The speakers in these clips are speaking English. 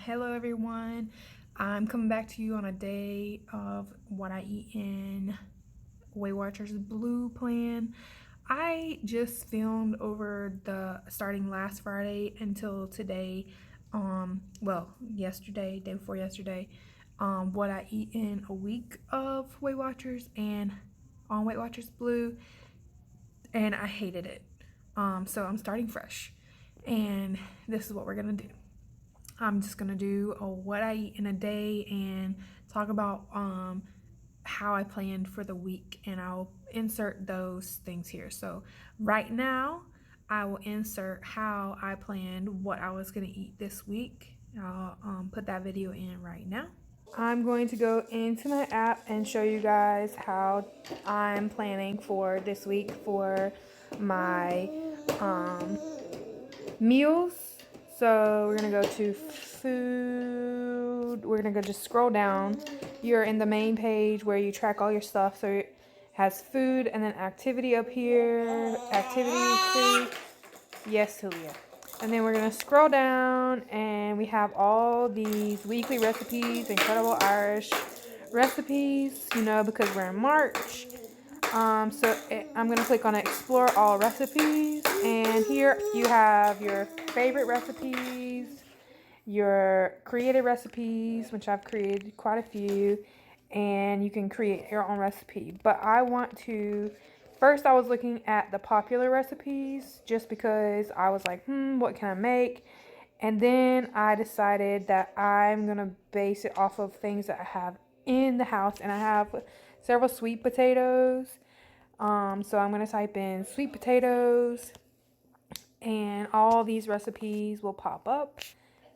Hello everyone. I'm coming back to you on a day of what I eat in WWblue plan. I just filmed over the starting last Friday until today, yesterday, day before yesterday, what I eat in a week of Weight Watchers and on Weight Watchers Blue, and I hated it. So I'm starting fresh, and this is what we're gonna do. I'm just gonna do what I eat in a day and talk about how I planned for the week, and I'll insert those things here. So right now, I will insert how I planned what I was gonna eat this week. I'll put that video in right now. I'm going to go into my app and show you guys how I'm planning for this week for my meals. So we're gonna go to food. We're gonna go just scroll down. You're in the main page where you track all your stuff. So it has food and then activity up here. Activity, food. Yes, Julia. And then we're gonna scroll down and we have all these weekly recipes, incredible Irish recipes, because we're in March. I'm gonna click on explore all recipes, and here you have your favorite recipes, your created recipes, which I've created quite a few, and you can create your own recipe. But first I was looking at the popular recipes just because I was like, what can I make? And then I decided that I'm gonna base it off of things that I have in the house, and I have several sweet potatoes. So I'm going to type in sweet potatoes and all these recipes will pop up.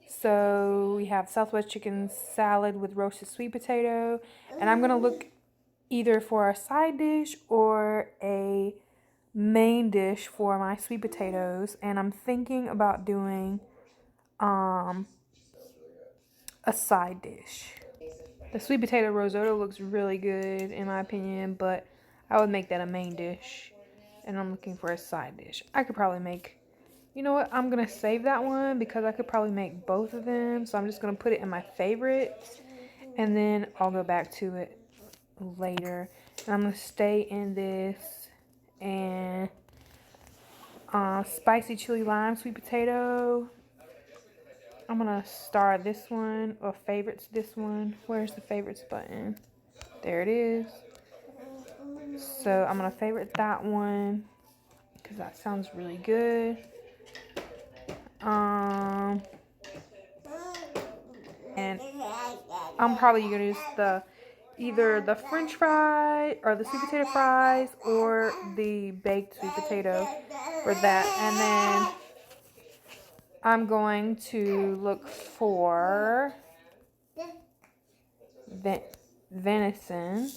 So we have Southwest chicken salad with roasted sweet potato. And I'm going to look either for a side dish or a main dish for my sweet potatoes. And I'm thinking about doing a side dish. The sweet potato risotto looks really good in my opinion, but I would make that a main dish. And I'm looking for a side dish. I could probably make, you know what, I'm going to save that one because I could probably make both of them. So I'm just going to put it in my favorites, and then I'll go back to it later. And I'm going to stay in this and spicy chili lime sweet potato. I'm going to star this one or favorites this one. Where's the favorites button? There it is. So I'm going to favorite that one because that sounds really good. And I'm probably going to use either the french fry or the sweet potato fries or the baked sweet potato for that. And then I'm going to look for venison.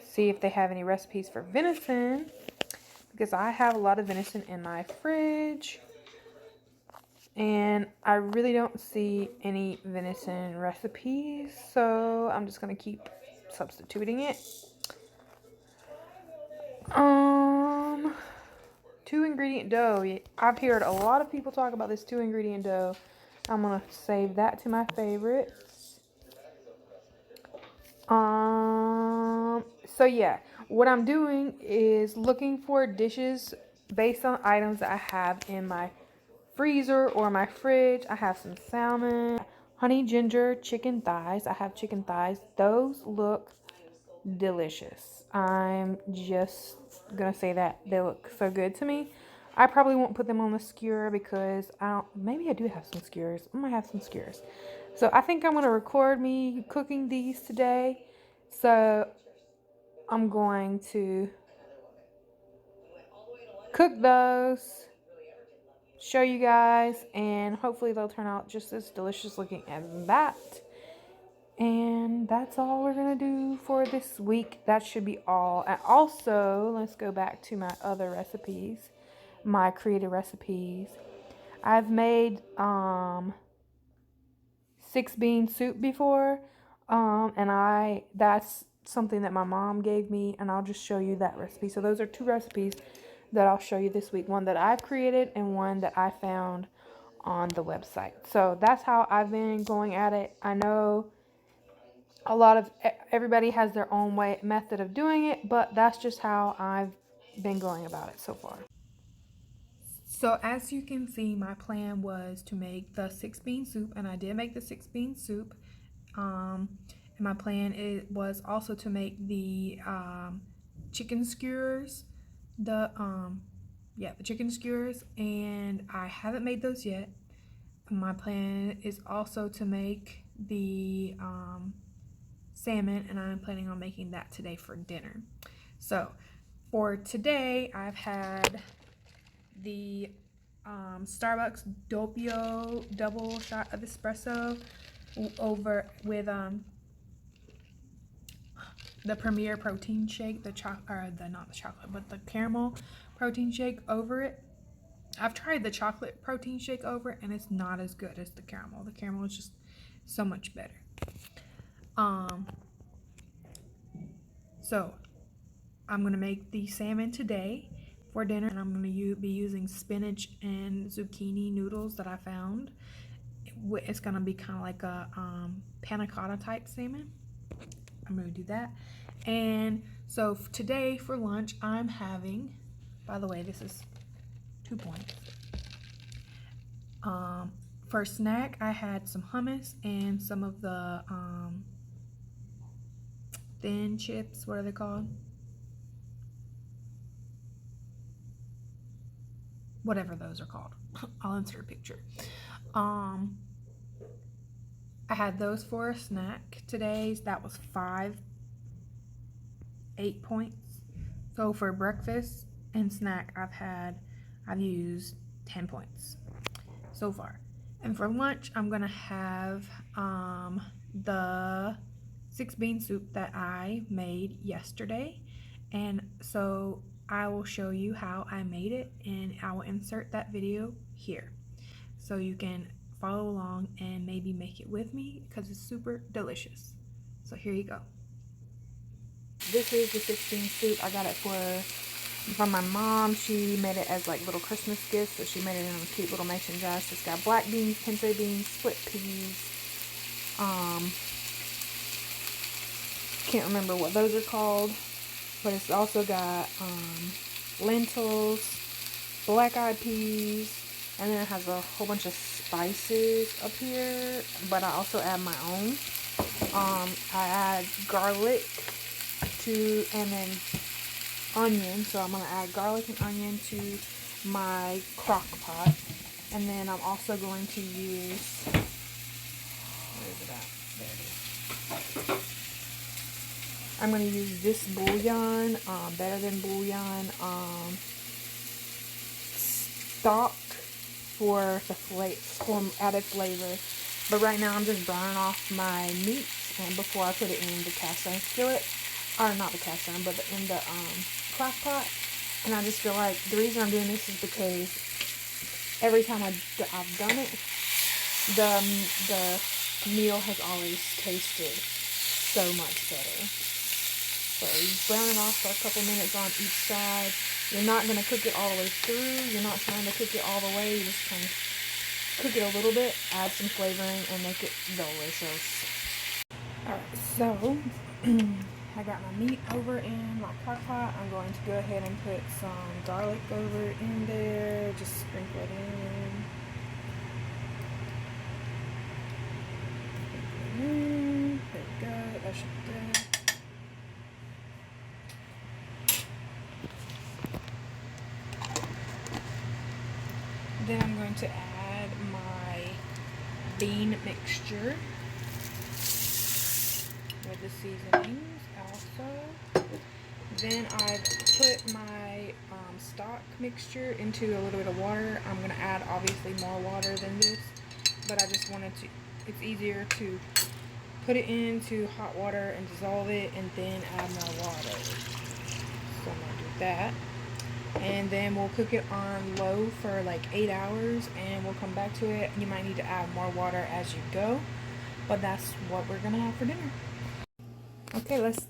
See if they have any recipes for venison, because I have a lot of venison in my fridge and I really don't see any venison recipes, so I'm just gonna keep substituting it. 2-ingredient dough. I've heard a lot of people talk about this 2-ingredient dough. I'm gonna save that to my favorites. So yeah, what I'm doing is looking for dishes based on items that I have in my freezer or my fridge. I have some salmon, honey ginger chicken thighs. I have chicken thighs. Those look delicious. I'm just gonna say that they look so good to me. I probably won't put them on the skewer because maybe I do have some skewers. I might have some skewers. So I think I'm gonna record me cooking these today. So I'm going to cook those, show you guys, and hopefully they'll turn out just as delicious looking as that. And that's all we're gonna do for this week. That should be all. And also, let's go back to my other recipes, my creative recipes. I've made 6-bean soup before, and that's something that my mom gave me, and I'll just show you that recipe. So those are 2 recipes that I'll show you this week. One that I've created and one that I found on the website. So that's how I've been going at it. I know everybody has their own method of doing it, but that's just how I've been going about it so far. So as you can see, my plan was to make the 6-bean soup, and I did make the 6-bean soup. And my plan was also to make the chicken skewers, the chicken skewers, and I haven't made those yet. My plan is also to make the salmon, and I'm planning on making that today for dinner. So for today, I've had the Starbucks Doppio double shot of espresso over with the Premier protein shake, not the chocolate, but the caramel protein shake over it. I've tried the chocolate protein shake over it, and it's not as good as the caramel. The caramel is just so much better. So I'm gonna make the salmon today for dinner, and I'm gonna be using spinach and zucchini noodles that I found. It's gonna be kind of like a panna cotta type salmon. I'm gonna do that. And so today for lunch, I'm having, by the way, this is 2 points. For snack, I had some hummus and some of the thin chips. What are they called? Whatever those are called. I'll insert a picture. I had those for a snack today. That was 8 points. So for breakfast and snack, I've used 10 points so far. And for lunch, I'm gonna have the 6-bean soup that I made yesterday, and so I will show you how I made it, and I will insert that video here so you can follow along and maybe make it with me because it's super delicious. So here you go. This is the 6-bean soup. I got it from my mom. She made it as like little Christmas gifts, so she made it in a cute little mason jar. So it's got black beans, pinto beans, split peas. Can't remember what those are called, but it's also got lentils, black-eyed peas, and then it has a whole bunch of spices up here, but I also add my own. I add garlic and then onion, so I'm going to add garlic and onion to my crock pot, and then I'm also going to use, where is it at? There it is. I'm going to use this bouillon, Better Than Bouillon stock for added flavor. But right now I'm just browning off my meat, and before I put it in the cast iron skillet, or not the cast iron, but in the crock pot. And I just feel like the reason I'm doing this is because every time I've done it, the meal has always tasted so much better. So you brown it off for a couple minutes on each side. You're not going to cook it all the way through. You're not trying to cook it all the way. You just kind of cook it a little bit, add some flavoring, and make it delicious. Alright, so I got my meat over in my crock pot. I'm going to go ahead and put some garlic over in there. Just sprinkle it in. There we go. That should be good. Then I'm going to add my bean mixture with the seasonings also. Then I've put my stock mixture into a little bit of water. I'm going to add obviously more water than this, but I just wanted to, it's easier to put it into hot water and dissolve it and then add more water. So I'm going to do that. And then we'll cook it on low for like 8 hours, and we'll come back to it. You might need to add more water as you go, but that's what we're gonna have for dinner. Okay, let's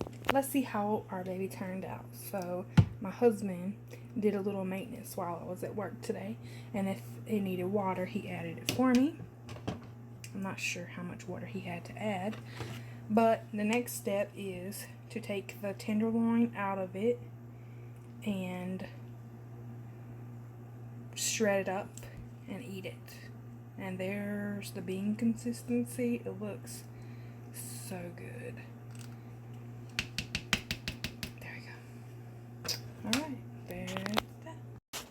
see how our baby turned out. So my husband did a little maintenance while I was at work today, and if it needed water, he added it for me. I'm not sure how much water he had to add, but the next step is to take the tenderloin out of it and shred it up and eat it. And there's the bean consistency. It looks so good. There we go. Alright, there's that.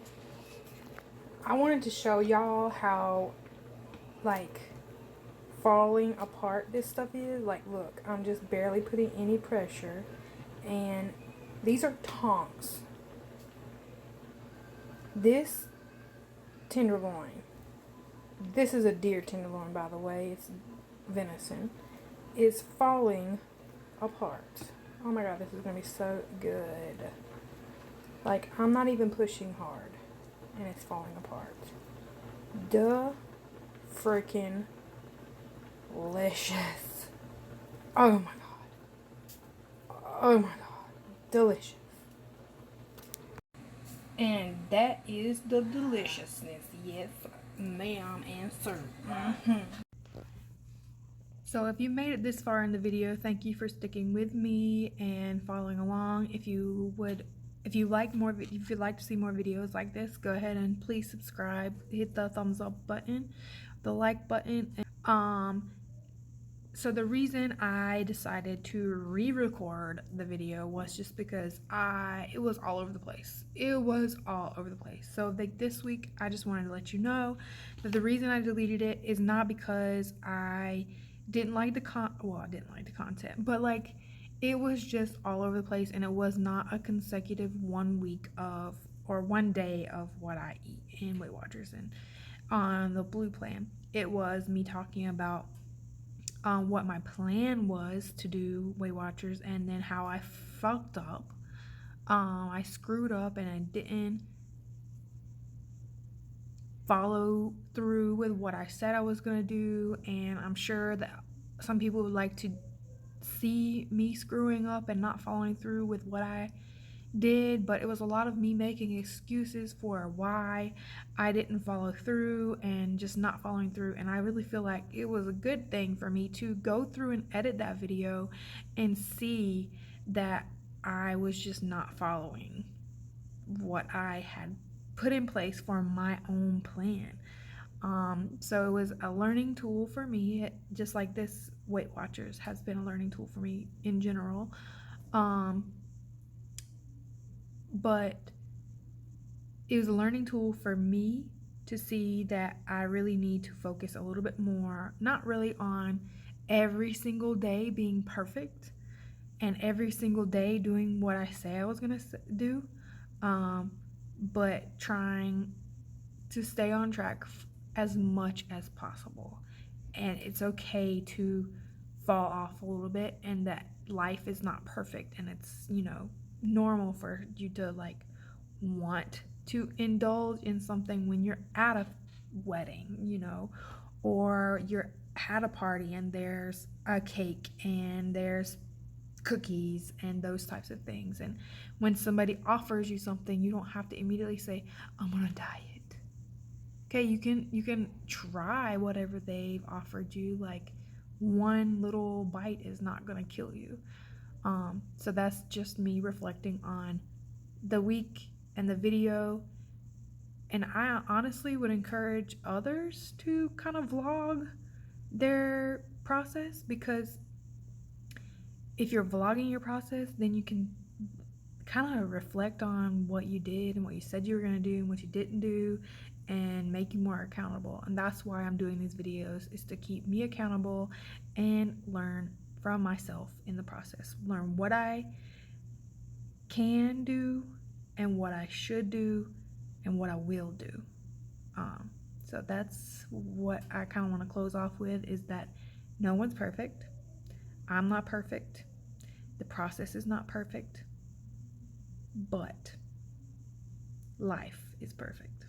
I wanted to show y'all how, like, falling apart this stuff is. Like, look, I'm just barely putting any pressure, and these are tonks. This tenderloin, this is a deer tenderloin, by the way, it's venison, is falling apart. Oh my god, this is gonna be so good. Like, I'm not even pushing hard and it's falling apart. Duh freaking delicious. Oh my god. Oh my god. Delicious. And that is the deliciousness. Yes, ma'am and sir. So if you made it this far in the video, thank you for sticking with me and following along. If you'd like to see more videos like this, go ahead and please subscribe. Hit the thumbs up button, the like button. So the reason I decided to re-record the video was just because it was all over the place. It was all over the place. So like this week, I just wanted to let you know that the reason I deleted it is not because I didn't like the I didn't like the content, but like it was just all over the place, and it was not a consecutive 1 week of or 1 day of what I eat in Weight Watchers and on the Blue plan. It was me talking about what my plan was to do Weight Watchers, and then how I fucked up. I screwed up and I didn't follow through with what I said I was going to do, and I'm sure that some people would like to see me screwing up and not following through with what I did, but it was a lot of me making excuses for why I didn't follow through and just not following through. And I really feel like it was a good thing for me to go through and edit that video and see that I was just not following what I had put in place for my own plan. So it was a learning tool for me, just like this Weight Watchers has been a learning tool for me in general. But it was a learning tool for me to see that I really need to focus a little bit more, not really on every single day being perfect and every single day doing what I say I was going to do, but trying to stay on track as much as possible. And it's okay to fall off a little bit, and that life is not perfect, and it's, normal for you to like want to indulge in something when you're at a wedding, or you're at a party and there's a cake and there's cookies and those types of things. And when somebody offers you something, you don't have to immediately say, I'm on a diet. Okay, you can try whatever they've offered you. Like, one little bite is not gonna kill you. So that's just me reflecting on the week and the video. And I honestly would encourage others to kind of vlog their process, because if you're vlogging your process, then you can kind of reflect on what you did and what you said you were going to do and what you didn't do, and make you more accountable. And that's why I'm doing these videos, is to keep me accountable and learn from myself in the process. Learn what I can do and what I should do and what I will do. So that's what I kind of want to close off with, is that no one's perfect. I'm not perfect. The process is not perfect. But life is perfect.